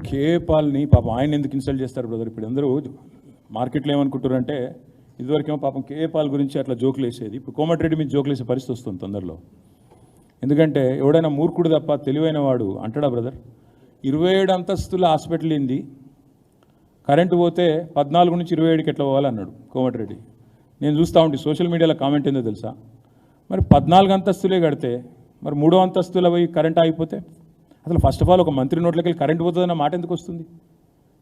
KA పాల్ని పాపం ఆయన ఎందుకు ఇన్సల్ట్ చేస్తారు బ్రదర్? ఇప్పుడు అందరూ మార్కెట్లో ఏమనుకుంటారంటే ఇదివరకేమో పాపం కేఏ పాల్ గురించి అట్లా జోకులు వేసేది, ఇప్పుడు కోమటిరెడ్డి మీద జోకులు వేసే పరిస్థితి వస్తుంది తొందరలో. ఎందుకంటే ఎవడైనా మూర్ఖుడు తప్ప తెలివైన వాడు అంటాడా బ్రదర్? 27 అంతస్తుల హాస్పిటల్ ఏంది, కరెంటు పోతే 14 నుంచి 27కి ఎట్లా పోవాలన్నాడు కోమటిరెడ్డి. నేను చూస్తూ ఉంటే సోషల్ మీడియాలో కామెంట్ ఏందో తెలుసా, మరి 14 అంతస్తులే కడితే మరి 3వ అంతస్తుల పోయి కరెంట్ ఆగిపోతే అసలు ఫస్ట్ ఆఫ్ ఆల్ ఒక మంత్రి నోట్లకి వెళ్ళి కరెంట్ పోతుందన్న మాట ఎందుకు వస్తుంది?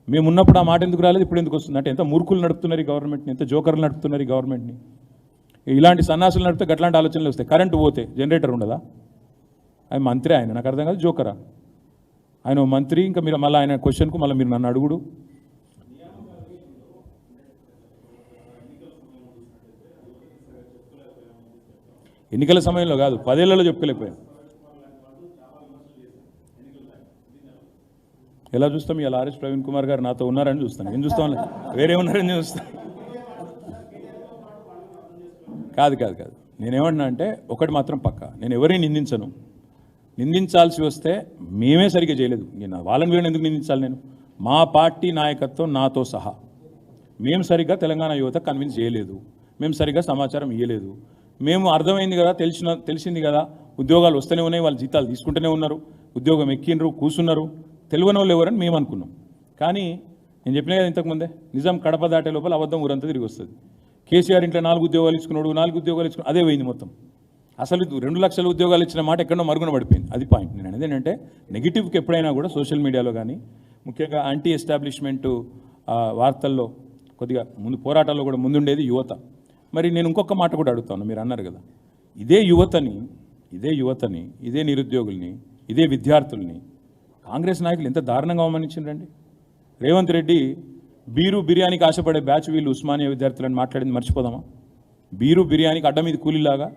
మేము ఉన్నప్పుడు ఆ మాట ఎందుకు రాలేదు, ఇప్పుడు ఎందుకు వస్తుంది? అంటే ఎంత మూర్ఖులు నడుపుతున్నారు ఈ గవర్నమెంట్ని, ఎంత జోకర్లు నడుపుతున్నారు ఈ గవర్నమెంట్ని. ఇలాంటి సన్నాసులు నడిపితే గట్లాంటి ఆలోచనలు వస్తాయి. కరెంటు పోతే జనరేటర్ ఉండదా? ఆయన మంత్రి, ఆయన నాకు అర్థం కాదు, జోకరా ఆయన మంత్రి. ఇంకా మీరు మళ్ళీ ఆయన క్వశ్చన్కు మళ్ళీ మీరు నన్ను అడుగుడు. ఎన్నికల సమయంలో కాదు, 10 ఏళ్లలో చెప్పుకోలేకపోయాను. ఎలా చూస్తాం? ఇలా ఆర్ఎస్ ప్రవీణ్ కుమార్ గారు నాతో ఉన్నారని చూస్తాను. ఏం చూస్తాం? వేరే ఉన్నారని చూస్తాను. కాదు కాదు కాదు నేనేమన్నా అంటే ఒకటి మాత్రం పక్క, నేను ఎవరిని నిందించను. నిందించాల్సి వస్తే మేమే సరిగ్గా చేయలేదు, నేను వాళ్ళని వీళ్ళని ఎందుకు నిందించాలి? నేను మా పార్టీ నాయకత్వం నాతో సహా మేము సరిగ్గా తెలంగాణ యువత కన్విన్స్ చేయలేదు, మేము సరిగ్గా సమాచారం ఇవ్వలేదు. మేము అర్థమైంది కదా, తెలిసింది కదా, ఉద్యోగాలు వస్తూనే ఉన్నాయి, వాళ్ళు జీతాలు తీసుకుంటూనే ఉన్నారు, ఉద్యోగం ఎక్కినరు, కూర్చున్నారు, తెలియని వాళ్ళు ఎవరని మేము అనుకున్నాం. కానీ నేను చెప్పినా కదా ఇంతకుముందే, నిజం కడప దాటే లోపల అబద్ధం ఊరంతా తిరిగి వస్తుంది. కేసీఆర్ ఇంట్లో 4 ఉద్యోగాలు ఇచ్చుకున్నాడు, 4 ఉద్యోగాలు ఇచ్చుకున్నాడు, అదే పోయింది మొత్తం. అసలు 2 లక్షల ఉద్యోగాలు ఇచ్చిన మాట ఎక్కడో మరుగున పడిపోయింది. అది పాయింట్. నేను అనేది ఏంటంటే నెగిటివ్కి ఎప్పుడైనా కూడా సోషల్ మీడియాలో కానీ ముఖ్యంగా యాంటీ ఎస్టాబ్లిష్మెంటు వార్తల్లో కొద్దిగా ముందు పోరాటాల్లో కూడా ముందుండేది యువత. మరి నేను ఇంకొక మాట కూడా అడుగుతాను, మీరు అన్నారు కదా, ఇదే యువతని ఇదే నిరుద్యోగుల్ని, ఇదే విద్యార్థుల్ని కాంగ్రెస్ నాయకులు ఎంత దారుణంగా అవమానించిండ్రండి. రేవంత్ రెడ్డి బీరు బిర్యానీకి ఆశపడే బ్యాచ్ వీళ్ళు ఉస్మానియా విద్యార్థులని మాట్లాడింది మర్చిపోదామా? బీరు బిర్యానీకి అడ్డా మీద కూలీలాగా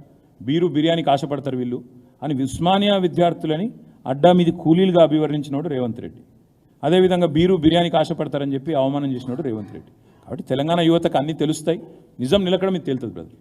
బీరు బిర్యానీకి ఆశపడతారు వీళ్ళు అని ఉస్మానియా విద్యార్థులని అడ్డా మీద కూలీలుగా అభివర్ణించినోడు రేవంత్ రెడ్డి. అదేవిధంగా బీరు బిర్యానీకి ఆశపడతారని చెప్పి అవమానం చేసినోడు రేవంత్ రెడ్డి. కాబట్టి తెలంగాణ యువతకు అన్నీ తెలుస్తాయి, నిజం నిలకడ మీద తేలుతుంది బ్రదర్.